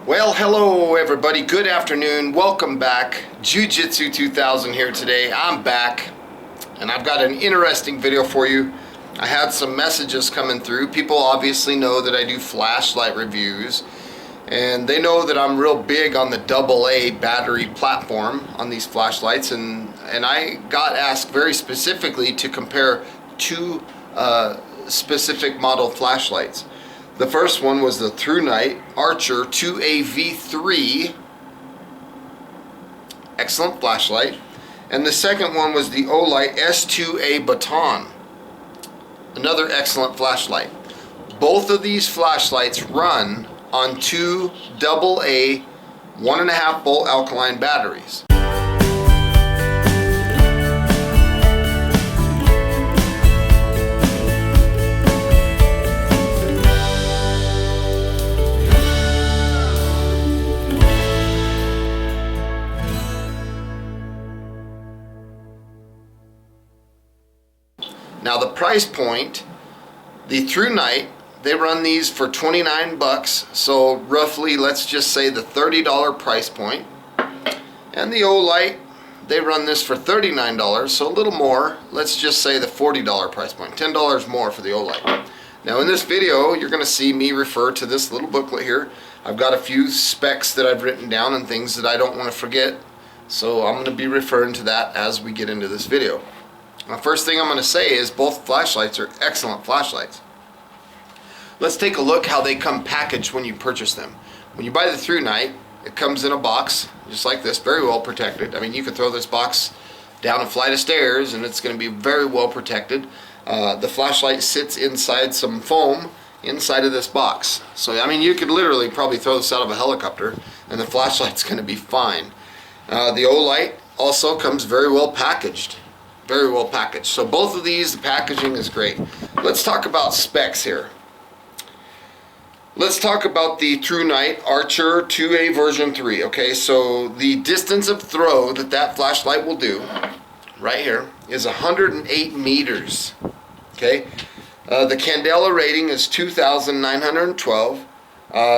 Well, hello everybody, good afternoon, welcome back. Jiu-Jitsu 2000 here today. I'm back and I've got an interesting video for you. I had some messages coming through. People obviously know that I do flashlight reviews and they know that I'm real big on the AA battery platform on these flashlights, and I got asked very specifically to compare two specific model flashlights. The first one was the ThruNite Archer 2A V3, excellent flashlight, and the second one was the Olight S2A Baton, another excellent flashlight. Both of these flashlights run on two AA 1.5 volt alkaline batteries. Now the price point, the ThruNite, they run these for 29 bucks, so roughly let's just say the $30 price point. And the Olight, they run this for $39, so a little more, let's just say the $40 price point, $10 more for the Olight. Now in this video, you're going to see me refer to this little booklet here. I've got a few specs that I've written down and things that I don't want to forget, so I'm going to be referring to that as we get into this video. Now, first thing I'm going to say is both flashlights are excellent flashlights. Let's take a look how they come packaged when you purchase them. When you buy the ThruNite, it comes in a box just like this, very well protected. I mean, you could throw this box down a flight of stairs and it's going to be very well protected. The flashlight sits inside some foam inside of this box. So, I mean, you could literally probably throw this out of a helicopter and the flashlight's going to be fine. The Olight also comes very well packaged. Very well packaged. So both of these, the packaging is great. Let's talk about specs here. Let's talk about the ThruNite Archer 2A version 3. Okay, so the distance of throw that flashlight will do, right here, is 108 meters. Okay, the candela rating is 2,912.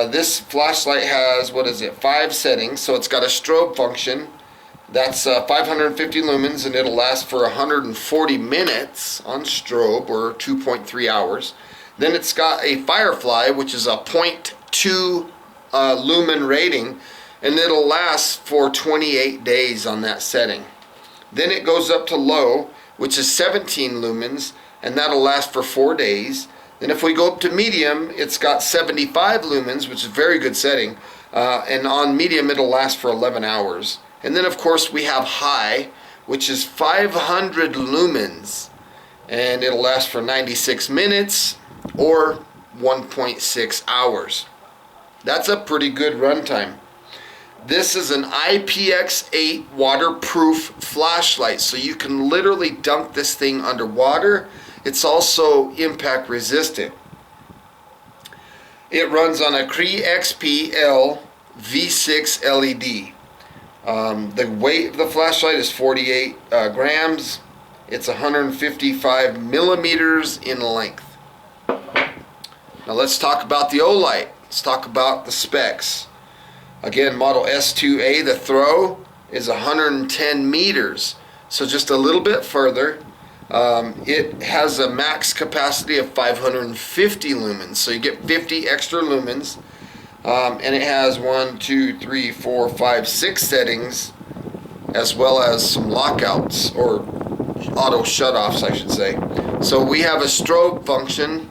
This flashlight has, 5 settings, so it's got a strobe function. That's 550 lumens and it'll last for 140 minutes on strobe, or 2.3 hours. Then it's got a firefly, which is a 0.2 lumen rating, and it'll last for 28 days on that setting. Then it goes up to low, which is 17 lumens, and that'll last for 4 days. Then if we go up to medium, it's got 75 lumens, which is a very good setting, and on medium it'll last for 11 hours. And then of course we have high, which is 500 lumens, and it'll last for 96 minutes or 1.6 hours. That's a pretty good runtime. This is an IPX8 waterproof flashlight, so you can literally dunk this thing underwater. It's also impact resistant. It runs on a Cree XP-L V6 LED. The weight of the flashlight is 48 grams. It's 155 millimeters in length. Now let's talk about the Olight. Let's talk about the specs. Again, model S2A, the throw is 110 meters. So just a little bit further. It has a max capacity of 550 lumens. So you get 50 extra lumens. And it has 6 settings, as well as some lockouts, or auto shutoffs I should say. So we have a strobe function.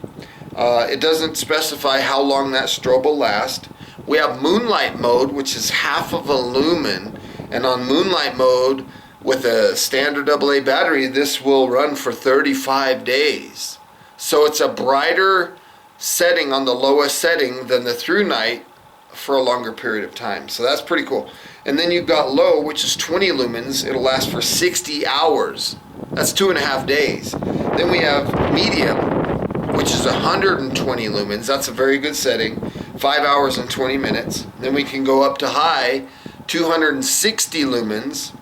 It doesn't specify how long that strobe will last. We have Moonlight Mode, which is half of a lumen, and on Moonlight Mode with a standard AA battery, this will run for 35 days. So it's a brighter setting on the lowest setting than the ThruNite for a longer period of time. So that's pretty cool. And then you've got low, which is 20 lumens. It'll last for 60 hours. That's 2.5 days. Then we have medium, which is 120 lumens. That's a very good setting. 5 hours and 20 minutes. Then we can go up to high, 260 lumens.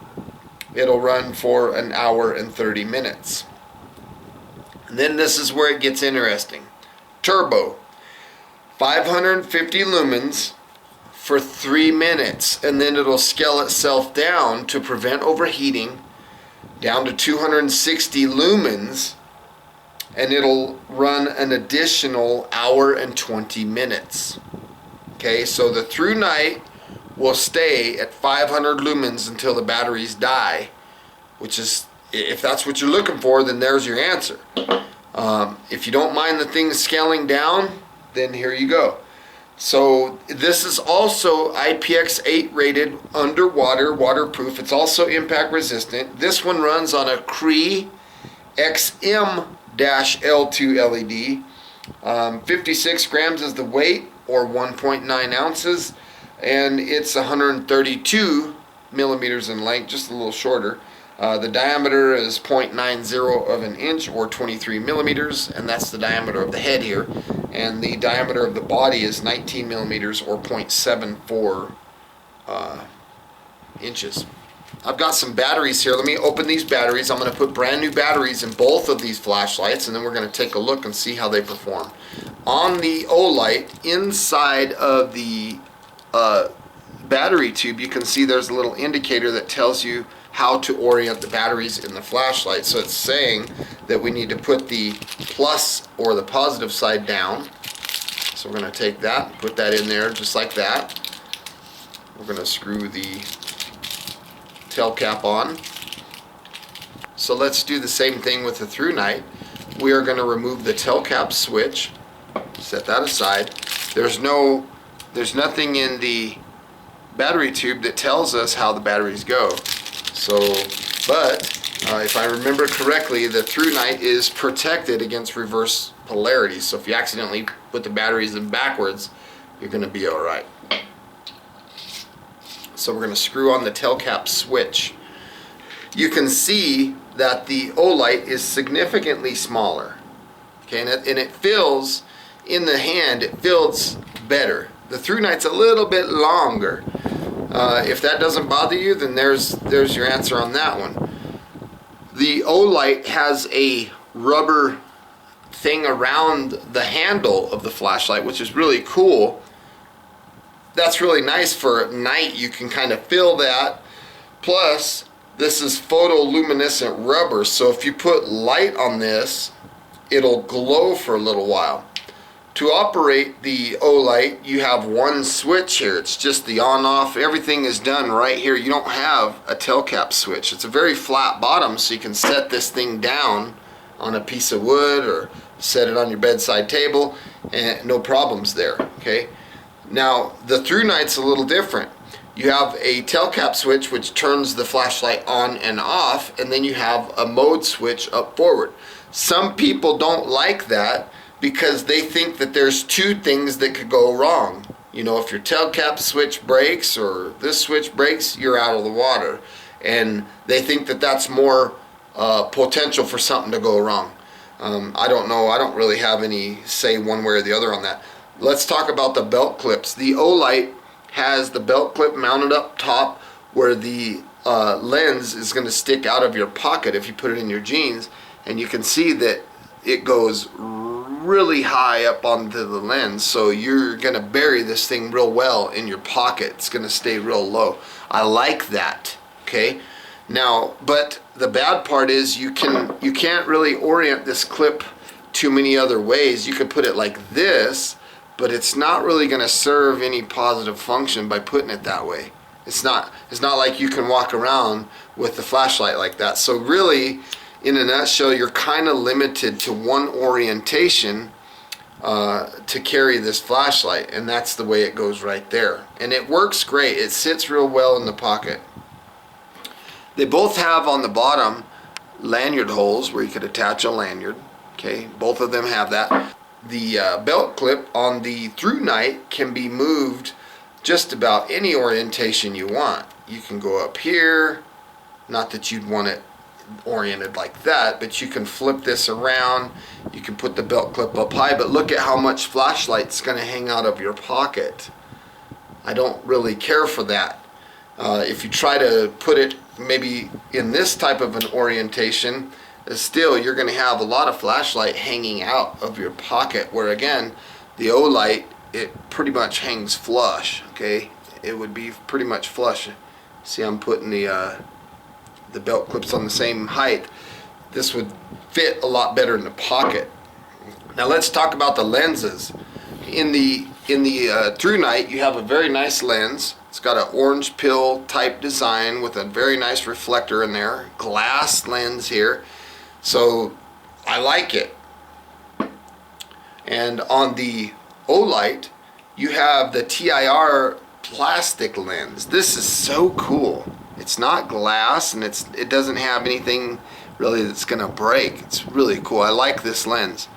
It'll run for 1 hour and 30 minutes. And then this is where it gets interesting. Turbo, 550 lumens, for 3 minutes, and then it'll scale itself down to prevent overheating down to 260 lumens, and it'll run an additional hour and 20 minutes. Okay, so the ThruNite will stay at 500 lumens until the batteries die, which is, if that's what you're looking for, then there's your answer. If you don't mind the thing scaling down, then here you go. So this is also IPX8 rated, underwater, waterproof. It's also impact resistant. This one runs on a Cree XM-L2 LED. 56 grams is the weight, or 1.9 ounces, and it's 132 millimeters in length, just a little shorter. The diameter is 0.90 of an inch, or 23 millimeters, and that's the diameter of the head here. And the diameter of the body is 19 millimeters, or 0.74 inches. I've got some batteries here. Let me open these batteries. I'm going to put brand new batteries in both of these flashlights, and then we're going to take a look and see how they perform. On the Olight, inside of the battery tube, you can see there's a little indicator that tells you how to orient the batteries in the flashlight. So it's saying that we need to put the plus or the positive side down. So we're going to take that, put that in there just like that. We're going to screw the tail cap on. So let's do the same thing with the ThruNite. We are going to remove the tail cap switch, set that aside. There's nothing in the battery tube that tells us how the batteries go. So, but if I remember correctly, the ThruNite is protected against reverse polarity. So if you accidentally put the batteries in backwards, you're going to be all right. So we're going to screw on the tail cap switch. You can see that the Olight is significantly smaller. Okay, and it feels in the hand, it feels better. The ThruNite's a little bit longer. If that doesn't bother you, then there's your answer on that one. The Olight has a rubber thing around the handle of the flashlight, which is really cool. That's really nice for at night. You can kind of feel that. Plus, this is photoluminescent rubber, so if you put light on this, it'll glow for a little while. To operate the Olight, you have one switch here. It's just the on-off. Everything is done right here. You don't have a tail cap switch. It's a very flat bottom, so you can set this thing down on a piece of wood or set it on your bedside table, and no problems there. Okay. Now the ThruNite's a little different. You have a tail cap switch which turns the flashlight on and off, and then you have a mode switch up forward. Some people don't like that, because they think that there's two things that could go wrong. You know, if your tail cap switch breaks or this switch breaks, you're out of the water. And they think that that's more potential for something to go wrong. I don't know. I don't really have any say one way or the other on that. Let's talk about the belt clips. The Olight has the belt clip mounted up top where the lens is going to stick out of your pocket if you put it in your jeans. And you can see that it goes really high up onto the lens, so you're gonna bury this thing real well in your pocket. It's gonna stay real low. I like that. Okay, now, but the bad part is you can't really orient this clip too many other ways. You could put it like this, but it's not really gonna serve any positive function by putting it that way. It's not like you can walk around with the flashlight like that. So really, in a nutshell, you're kind of limited to one orientation to carry this flashlight, and that's the way it goes right there. And it works great. It sits real well in the pocket. They both have on the bottom lanyard holes where you could attach a lanyard. Okay, both of them have that. The belt clip on the ThruNite can be moved just about any orientation you want. You can go up here, not that you'd want it oriented like that, but you can flip this around. You can put the belt clip up high, but look at how much flashlight's going to hang out of your pocket. I don't really care for that. If you try to put it maybe in this type of an orientation, still you're going to have a lot of flashlight hanging out of your pocket, where again the Olight, it pretty much hangs flush. Okay, it would be pretty much flush. See, I'm putting the belt clips on the same height. This would fit a lot better in the pocket. Now let's talk about the lenses. In the ThruNite, you have a very nice lens. It's got an orange pill type design with a very nice reflector in there. Glass lens here. So I like it. And on the Olight, you have the TIR plastic lens. This is so cool. It's not glass, and it doesn't have anything really that's gonna break. It's really cool. I like this lens.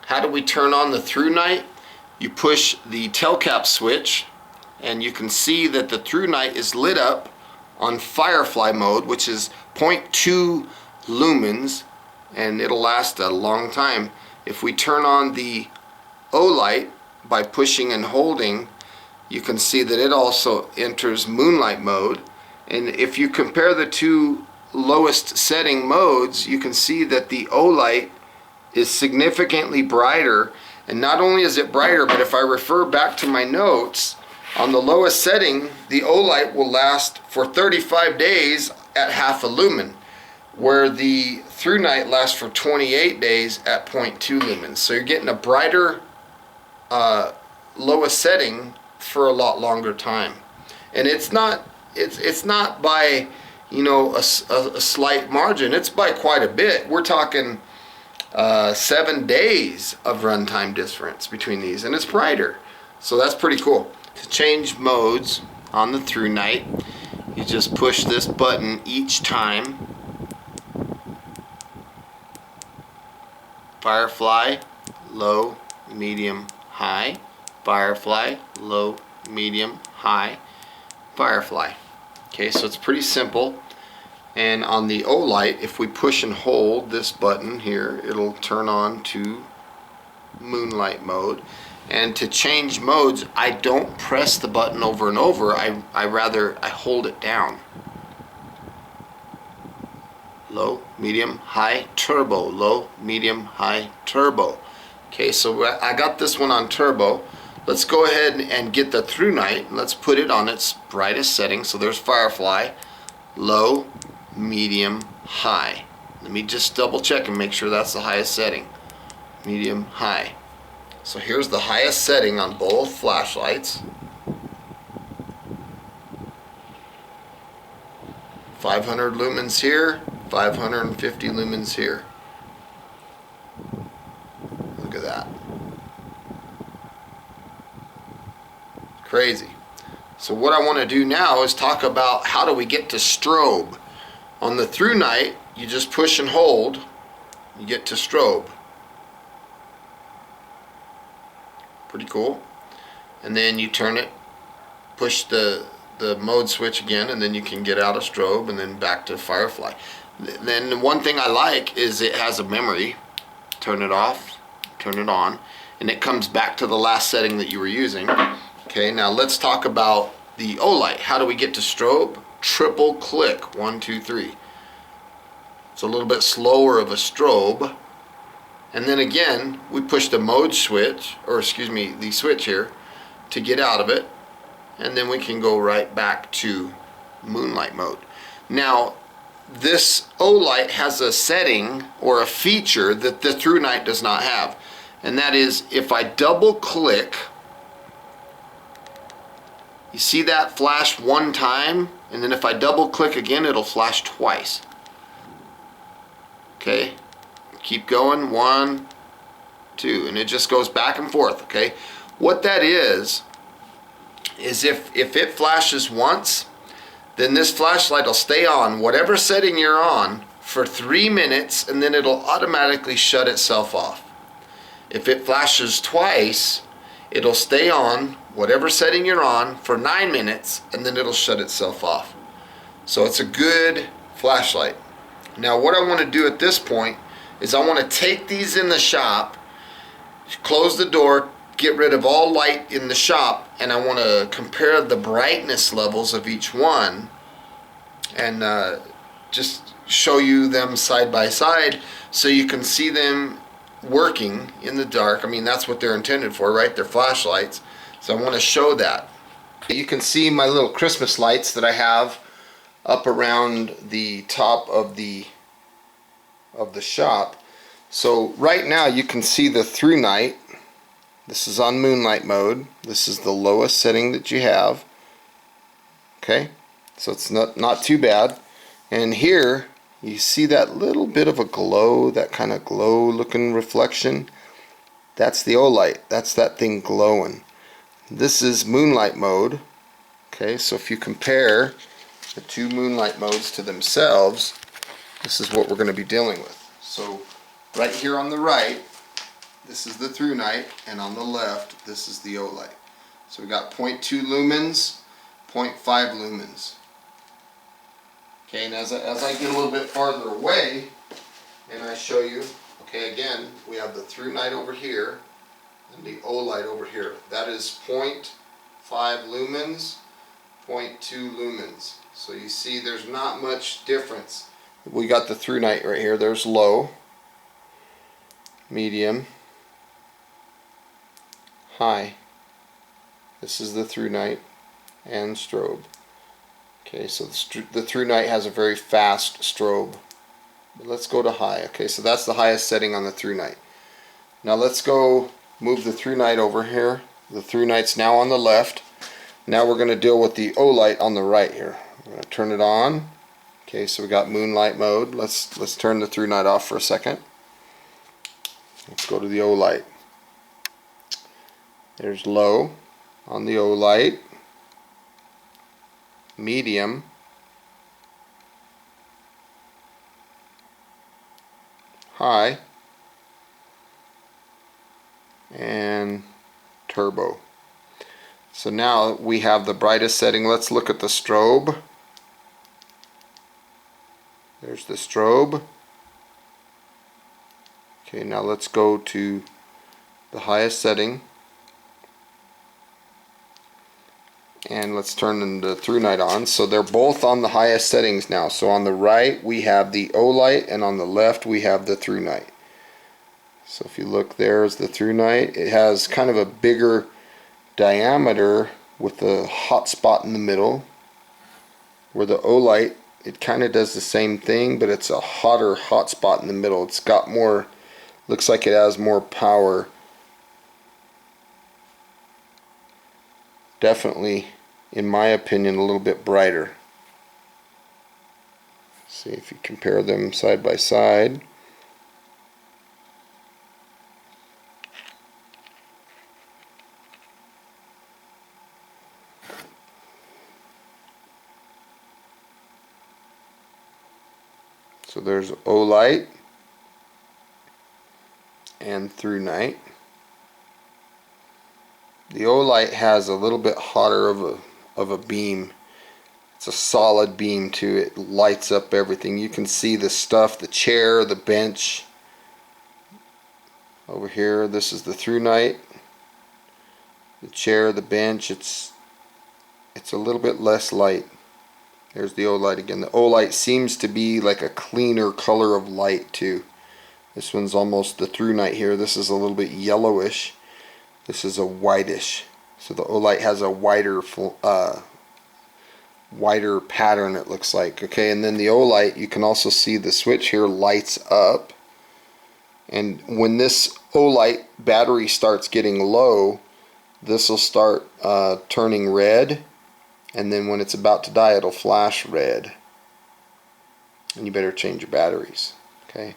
How do we turn on the ThruNite? You push the tail cap switch, and you can see that the ThruNite is lit up on Firefly mode, which is 0.2 lumens, and it'll last a long time. If we turn on the Olight by pushing and holding, you can see that it also enters Moonlight mode. And if you compare the two lowest setting modes, you can see that the Olight is significantly brighter. And not only is it brighter, but if I refer back to my notes, on the lowest setting, the Olight will last for 35 days at half a lumen, where the ThruNite lasts for 28 days at 0.2 lumens. So you're getting a brighter lowest setting for a lot longer time. And it's not by, you know, a slight margin. It's by quite a bit. We're talking 7 days of runtime difference between these, and it's brighter. So that's pretty cool. To change modes on the ThruNite, you just push this button each time. Firefly, low, medium, high. Firefly, low, medium, high. Firefly. Okay, so it's pretty simple. And on the Olight, if we push and hold this button here, it'll turn on to Moonlight mode. And to change modes, I don't press the button over and over. I hold it down. Low, medium, high, turbo. Low, medium, high, turbo. Okay, so I got this one on turbo. Let's go ahead and get the ThruNite. Let's put it on its brightest setting. So there's Firefly, low, medium, high. Let me just double check and make sure that's the highest setting. Medium, high. So here's the highest setting on both flashlights. 500 lumens here, 550 lumens here. Look at that. Crazy. So what I want to do now is talk about how do we get to strobe. On the ThruNite, you just push and hold, you get to strobe. Pretty cool. And then you turn it, push the mode switch again, and then you can get out of strobe and then back to Firefly. Then one thing I like is it has a memory. Turn it off, turn it on, and it comes back to the last setting that you were using. Okay, now let's talk about the Olight. How do we get to strobe? Triple click, 1, 2, 3. It's a little bit slower of a strobe. And then again, we push the mode switch, or excuse me, the switch here, to get out of it. And then we can go right back to Moonlight mode. Now, this Olight has a setting or a feature that the ThruNite does not have. And that is, if I double click, you see that flash one time, and then if I double click again, it'll flash twice. Okay, keep going, 1, 2, and it just goes back and forth. Okay, what that is if it flashes once, then this flashlight will stay on whatever setting you're on for 3 minutes, and then it'll automatically shut itself off. If it flashes twice, it'll stay on whatever setting you're on for 9 minutes, and then it'll shut itself off. So it's a good flashlight. Now what I want to do at this point is I want to take these in the shop, close the door, get rid of all light in the shop, and I want to compare the brightness levels of each one and just show you them side by side so you can see them working in the dark. I mean, that's what they're intended for, right? They're flashlights. So I want to show that. You can see my little Christmas lights that I have up around the top of the shop. So right now you can see the ThruNite. This is on Moonlight Mode. This is the lowest setting that you have. Okay, so it's not too bad. And here you see that little bit of a glow, that kind of glow looking reflection. That's the Olight. That's that thing glowing. This is Moonlight Mode. Okay, so if you compare the two Moonlight modes to themselves, this is what we're going to be dealing with. So right here on the right, this is the ThruNite, and on the left, this is the Olight. So we got 0.2 lumens, 0.5 lumens. Okay, and as I get a little bit farther away, and I show you, okay, again, we have the ThruNite over here, and the Olight over here. That is 0.5 lumens, 0.2 lumens. So you see there's not much difference. We got the ThruNite right here. There's low, medium, high. This is the ThruNite and strobe. Okay, so the ThruNite has a very fast strobe. But let's go to high. Okay, so that's the highest setting on the ThruNite. Now let's go move the ThruNite over here. The ThruNite's now on the left. Now we're going to deal with the Olight on the right here. I'm going to turn it on. Okay, so we got Moonlight Mode. Let's turn the ThruNite off for a second. Let's go to the Olight. There's low on the Olight, medium, high, and turbo. So now we have the brightest setting. Let's look at the strobe. There's the strobe. Okay, now let's go to the highest setting. And let's turn the ThruNite on. So they're both on the highest settings now. So on the right we have the Olight, and on the left we have the ThruNite. So if you look, there's the ThruNite. It has kind of a bigger diameter with the hot spot in the middle, where the Olight, it kind of does the same thing, but it's a hotter hot spot in the middle. It's got more, looks like it has more power. Definitely, in my opinion, a little bit brighter. See if you compare them side by side. So there's Olight and ThruNite. The Olight has a little bit hotter of a beam. It's a solid beam too. It lights up everything. You can see the stuff, the chair, the bench. Over here, this is the ThruNite. The chair, the bench, it's a little bit less light. There's the Olight again. The Olight seems to be like a cleaner color of light too. This one's almost the ThruNite here. This is a little bit yellowish. This is a whitish. So the Olight has a wider pattern, it looks like. Okay, and then the Olight, you can also see the switch here lights up. And when this Olight battery starts getting low, this will start turning red. And then when it's about to die, it'll flash red. And you better change your batteries. Okay.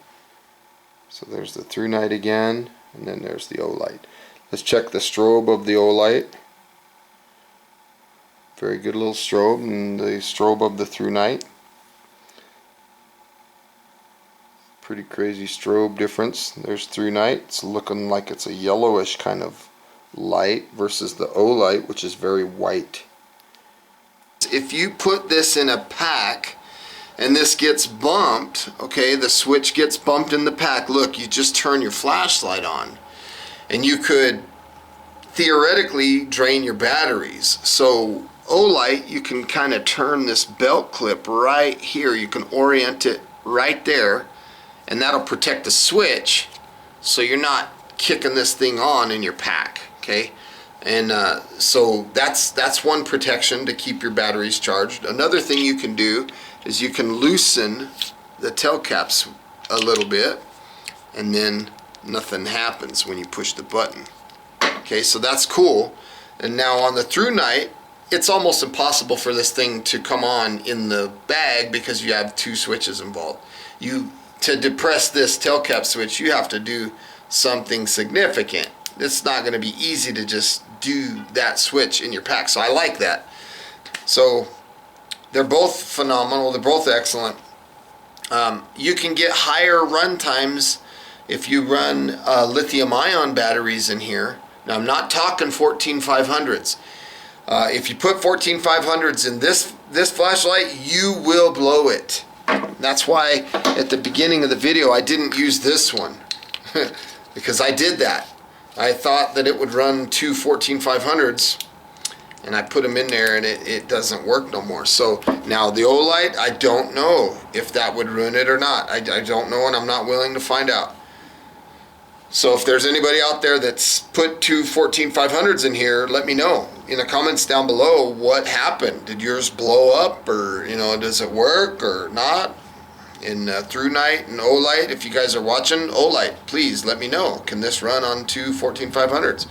So there's the ThruNite again, and then there's the Olight. Let's check the strobe of the Olight. Very good little strobe, and the strobe of the ThruNite. Pretty crazy strobe difference. There's ThruNite. It's looking like it's a yellowish kind of light versus the Olight, which is very white. If you put this in a pack and this gets bumped, okay, the switch gets bumped in the pack, look, you just turn your flashlight on and you could theoretically drain your batteries. So Olight, you can kind of turn this belt clip right here, you can orient it right there, and that'll protect the switch so you're not kicking this thing on in your pack. Okay, And so that's one protection to keep your batteries charged. Another thing you can do is you can loosen the tail caps a little bit, and then nothing happens when you push the button. Okay, so that's cool. And now on the ThruNite, it's almost impossible for this thing to come on in the bag because you have two switches involved. To depress this tail cap switch, you have to do something significant. It's not going to be easy to just do that switch in your pack, so I like that. So they're both phenomenal, they're both excellent. You can get higher run times if you run lithium ion batteries in here. Now I'm not talking 14500s. If you put 14500s in this flashlight, you will blow it. That's why at the beginning of the video I didn't use this one because I did that. I thought that it would run two 14500s, and I put them in there and it doesn't work no more. So now the Olight, I don't know if that would ruin it or not. I don't know, and I'm not willing to find out. So if there's anybody out there that's put two 14500s in here, let me know in the comments down below what happened. Did yours blow up, or does it work or not? In ThruNite and Olight, if you guys are watching, Olight, please let me know. Can this run on two 14500s?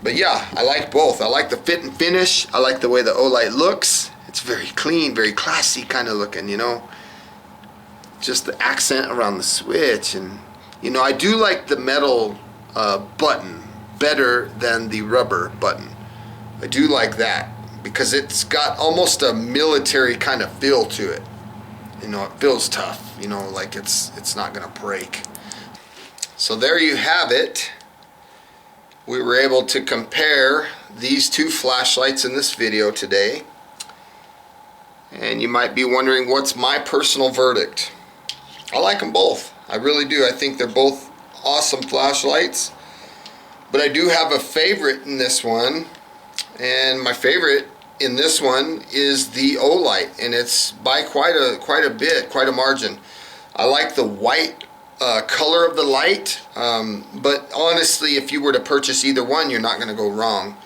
But yeah, I like both. I like the fit and finish. I like the way the Olight looks. It's very clean, very classy kind of looking, just the accent around the switch. And I do like the metal button better than the rubber button. I do like that because it's got almost a military kind of feel to it. It feels tough, like it's not gonna break. So there you have it. We were able to compare these two flashlights in this video today. And you might be wondering, what's my personal verdict? I like them both. I really do. I think they're both awesome flashlights. But I do have a favorite in this one. And my favorite in this one is the Olight, and it's by quite a margin. I like the white color of the light, but honestly, if you were to purchase either one, you're not going to go wrong.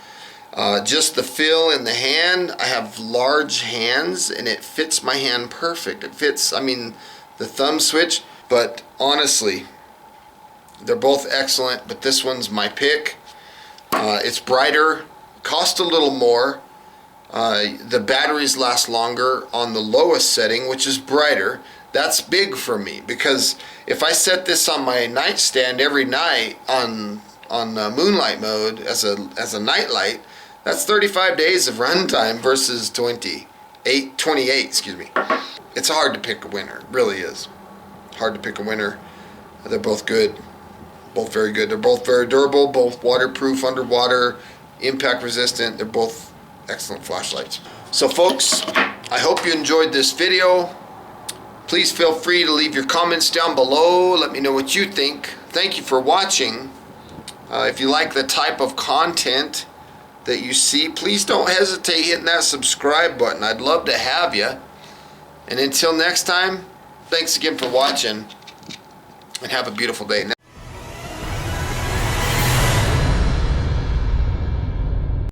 Just the feel in the hand. I have large hands, and it fits my hand perfect. It fits, the thumb switch, but honestly, they're both excellent, but this one's my pick. It's brighter, cost a little more. The batteries last longer on the lowest setting, which is brighter. That's big for me, because if I set this on my nightstand every night on Moonlight Mode as a night light, that's 35 days of runtime versus 28, excuse me. It's hard to pick a winner, it really is. Hard to pick a winner. They're both good, both very good. They're both very durable, both waterproof, underwater, impact resistant. They're both excellent flashlights. So folks, I hope you enjoyed this video. Please feel free to leave your comments down below. Let me know what you think. Thank you for watching. If you like the type of content that you see, please don't hesitate hitting that subscribe button. I'd love to have you. And until next time, thanks again for watching, and have a beautiful day.